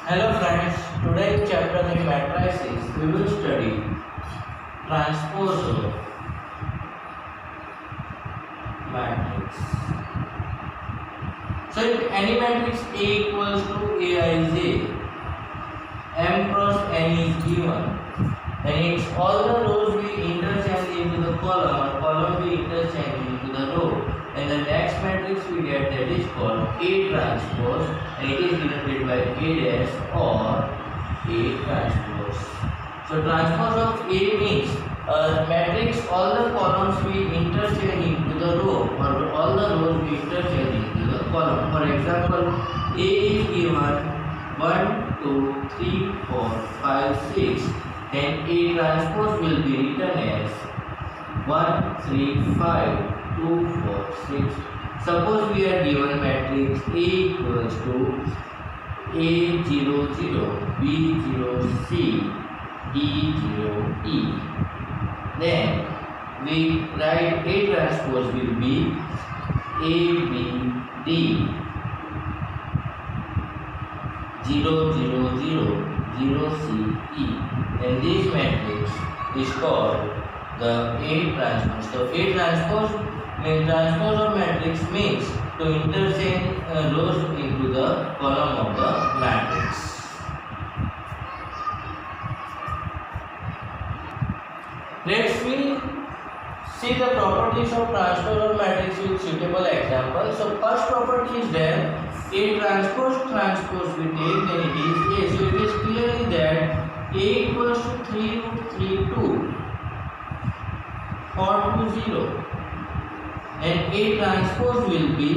Hello friends, today in chapter 3 matrices we will study transpose of matrix. So if any matrix A equals to Aij, M cross N is given, then its all the rows will interchange into the column or column will interchange into the row. And the next matrix we get that is called A transpose and it is denoted by A dash or A transpose. So transpose of A means a matrix all the columns will interchange into the row or all the rows will interchange into the column. For example, A is given 1, 2, 3, 4, 5, 6. Then A transpose will be written as 1, 3, 5, 2, 4, 6. Suppose we are given matrix A equals to A0, 0, B0, C, D0, E. Then we write A transpose will be A, B, D, 0, 0, 0, 0, C, E. And this matrix is called the A transpose. So A transpose of matrix means to interchange rows into the column of the matrix. Let's see the properties of transpose of matrix with suitable example. So first property is there A transpose we take, then it is A. So it is clearly that A equals to 3 root 3 2 4 2 0 and A transpose will be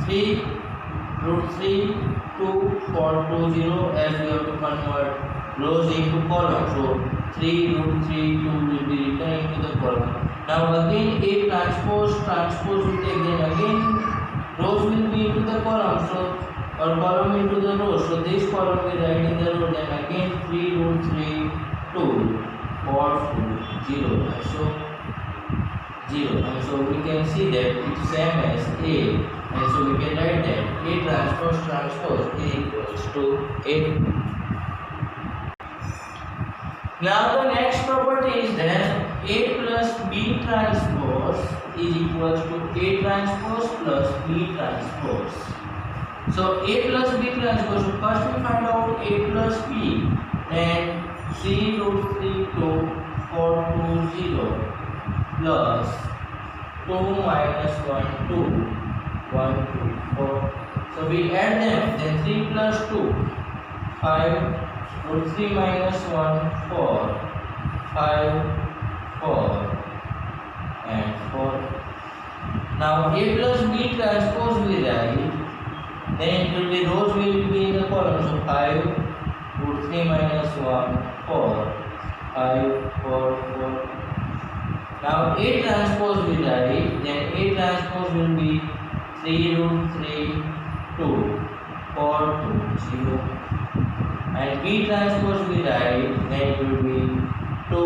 3 root 3 2 4 2 0 as we have to convert rows into columns. So 3 root 3 2 will be written into the column. Now again A transpose will take, then again rows will be into the column, so or column into the row. So this column we write in the row, then again 3 root 3 2 4 2 0 and so 0, and so we can see that it is same as A, and so we can write that A transpose A equals to A. Now the next property is that A plus B transpose is equals to A transpose plus B transpose. So A plus B transpose, so first we find out A plus B, then 3 root 3 2 4 2 0 plus 2 minus 1 2 1 2 4. So we add them, then 3 plus 2 5 root 3 minus 1 4 5 4 and 4. Now A plus B transpose we write, then it will be rows will be in the column. So 5 root 3 minus 1 4 5 4 4. Now A transpose we write, then A transpose will be 3 root 3 2 4 2 0. And B transpose we write, then it will be 2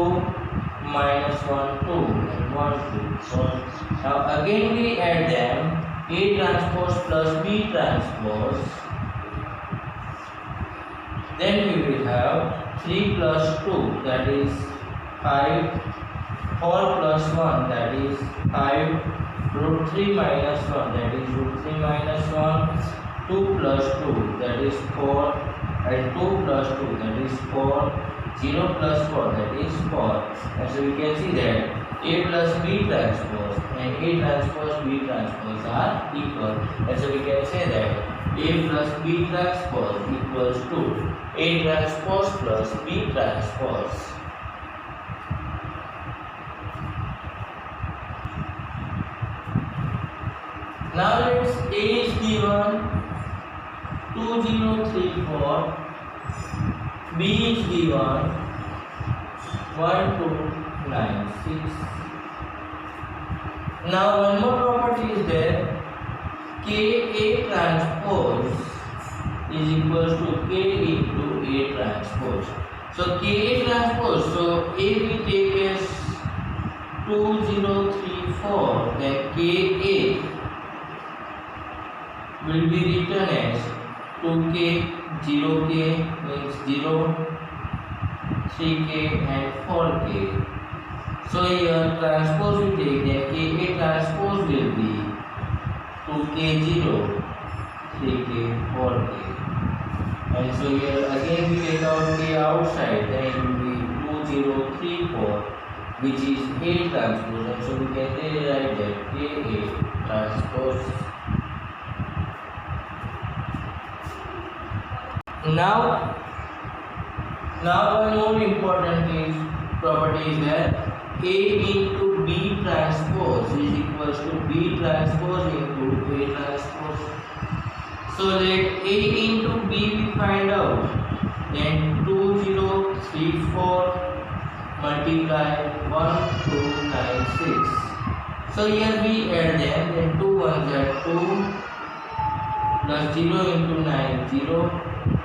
minus 1 2 and 1 2 4. Now again we add them, A transpose plus B transpose, then we will have 3 plus 2 that is 5, 4 plus 1 that is 5, root 3 minus 1 that is root 3 minus 1, 2 plus 2 that is 4 and 2 plus 2 that is 4, 0 plus 4 that is 4. And so we can see that A plus B transpose and A transpose B transpose are equal. And so we can say that A plus B transpose equals to A transpose plus B transpose. Now let's A is given 2 0 3 4, B is given 1 2 9 6. Now one more property is there, Ka transpose is equals to K into A transpose. So Ka transpose, so A we take as 2 0 3 4, then Ka will be written as 2k, 0k means 0, 3k and 4k. So here transpose we take, then Ka transpose will be 2k 0, 3k 4k. And so here again we take out k outside, then it will be 2034, which is A transpose, and so we can rewrite that Ka transpose. Now one more important property is that A into B transpose is equals to B transpose into A transpose. So let A into B we find out, then 2034 multiply 1296. So here we add them, then 2 1s are 2 plus 0 into 9 0,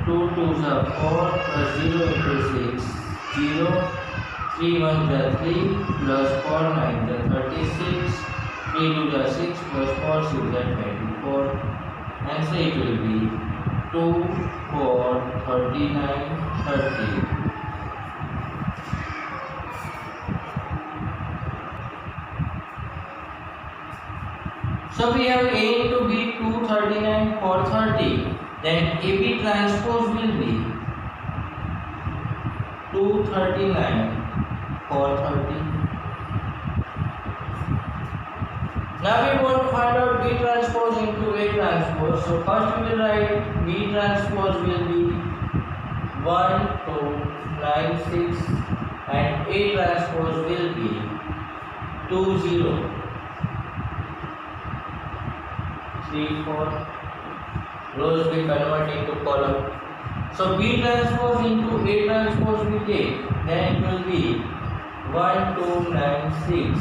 2 2s are 4 plus 0 into 6 0, 3 1s are 3 plus 4 9s are 36, 3 2s are 6 plus 4 6s are 24, and so it will be 2 4 39 30. So we have A into B 239 430, then AB transpose will be 239 430. Now we want to find out B transpose into A transpose. So first we will write B transpose will be 1296 and A transpose will be 20 3 4. Rows we convert into column. So B transpose into A transpose we take, then it will be 1296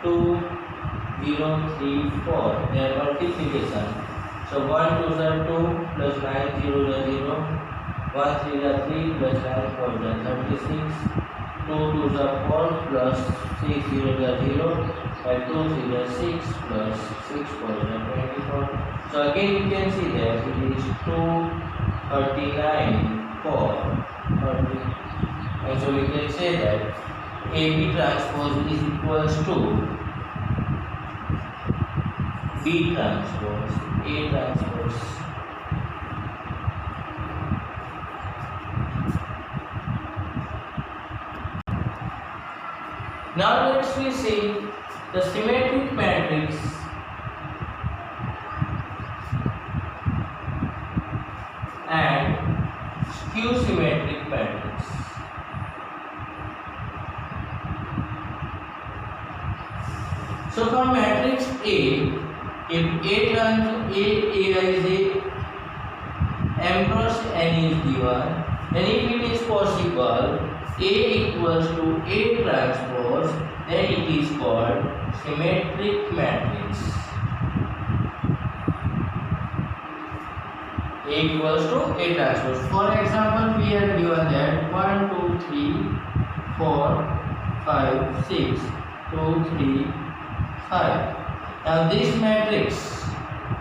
2034, their multiplication. So 1 2s are 2 plus 9 0 is 0, 1 3 are 3 plus 9 4 is 36, 2 2s are 4 plus 6 0 is 0, and 2 3 are 6 plus 6 4 is 24. So again you can see that it is 239 430, and so we can say that AB transpose is equals to B transpose A transpose. Now let's we see the symmetric matrix and skew symmetric matrix. So for matrix A, if A turns A is a M cross N is given, then if it is possible A equals to A transpose, then it is called symmetric matrix. A equals to A transpose. For example, we are given that 1 2 3 4 5 6 2 3 5. Now this matrix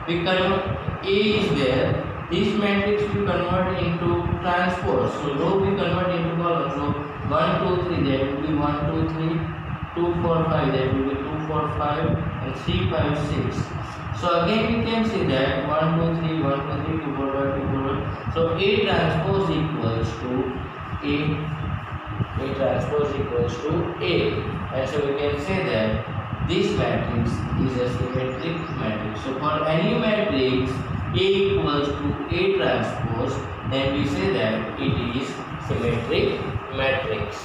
we convert, A is there, this matrix we convert into transpose. So row we convert into column. So 1 2 3 that will be 1 2 3, 2 4 5 that will be 2 4 5, and 3 5 6. So again we can see that 1 2 3 1 2 3 2 4 5 2 4 5. So A transpose equals to A transpose equals to A, and so we can say that this matrix is a symmetric matrix. So for any matrix A equals to A transpose, then we say that it is symmetric matrix.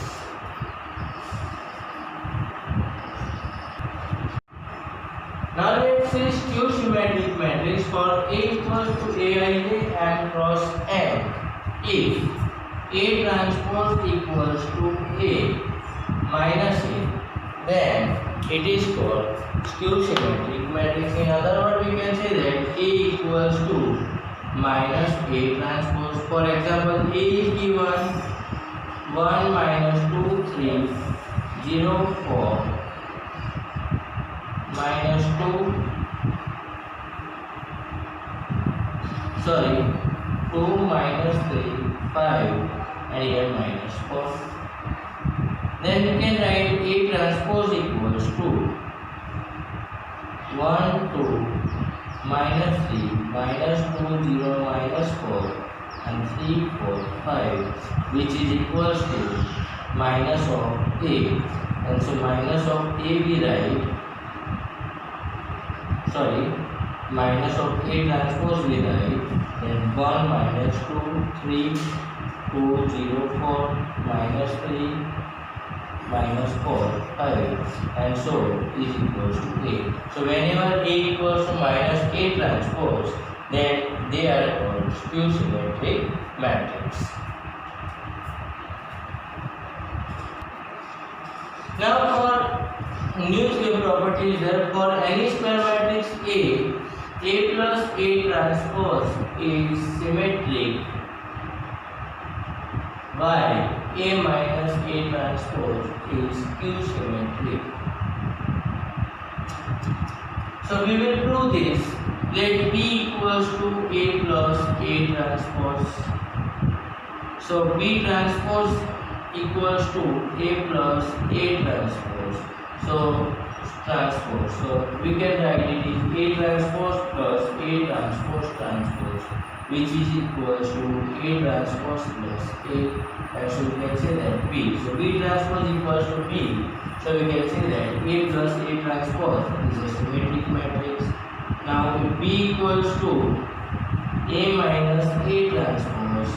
Now let's see skew symmetric matrix. For A equals to Aij M cross M, if A transpose equals to A minus A, then it is called skew symmetric matrix. In other words, we can say that A equals to minus A transpose. For example, A is given 1 minus 2 3 0 4 minus 2 sorry, 2 minus 3, 5, and here minus 4. Then we can write A transpose equals to 1, 2, minus 3, minus 2, 0, minus 4, and 3, 4, 5, which is equals to minus of A. And so minus of A we write, sorry, minus of A transpose we write, then 1 minus 2, 3, 2, 0, 4, minus 3, minus 4, 5, and so is equals to A. So whenever A equals to minus A transpose, then they are called skew symmetric matrix. Now for new properties, that for any square matrix A plus A transpose is symmetric while A minus A transpose is skew symmetric. So we will prove this. Let B equals to A plus A transpose. So B transpose equals to A plus A transpose. So we can write it is A transpose plus A transpose, which is equals to A transpose plus A, and so we can say that B. So B transpose equals to B. So we can say that A plus A transpose is a symmetric matrix. Now if B equals to A minus A transpose,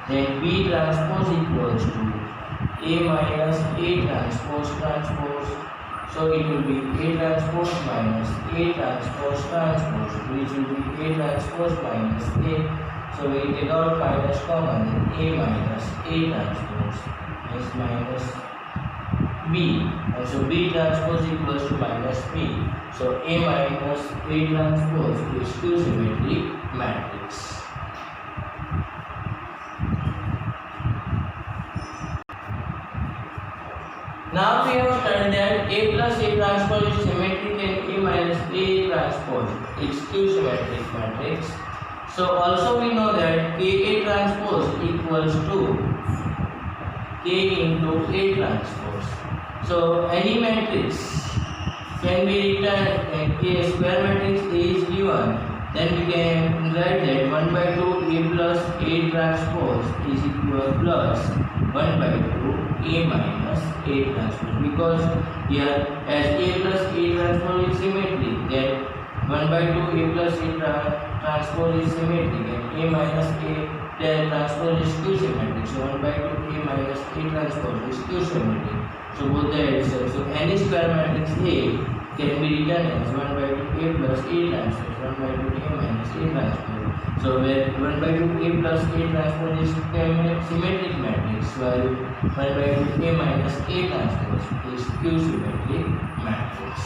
then B transpose equals to A minus A transpose. So it will be A transpose minus A transpose, which will be A transpose minus A. So we take out minus common, then A minus A transpose is minus B, and so B transpose equals to minus B. So A minus A transpose is skew symmetric matrix. Now we have studied that A plus A transpose is symmetric and A minus A transpose is skew symmetric matrix. So also we know that KA transpose equals to K into A transpose. So any matrix can be written a square matrix A is given, then we can write that 1 by 2 A plus A transpose is equal plus 1 by 2 A minus A transpose, because here as A plus A transpose is symmetric, then 1 by 2 A plus A transpose is symmetric and A minus A transpose is skew symmetric. So 1 by 2 A minus A transpose is skew symmetric. So both the addition. So any square matrix A can be written as 1 by 2 A plus A transpose, 1 by 2 A minus A transpose. So where 1 by 2 A plus A transpose is symmetric matrix, while 1 by 2 A minus A transpose is skew symmetric matrix.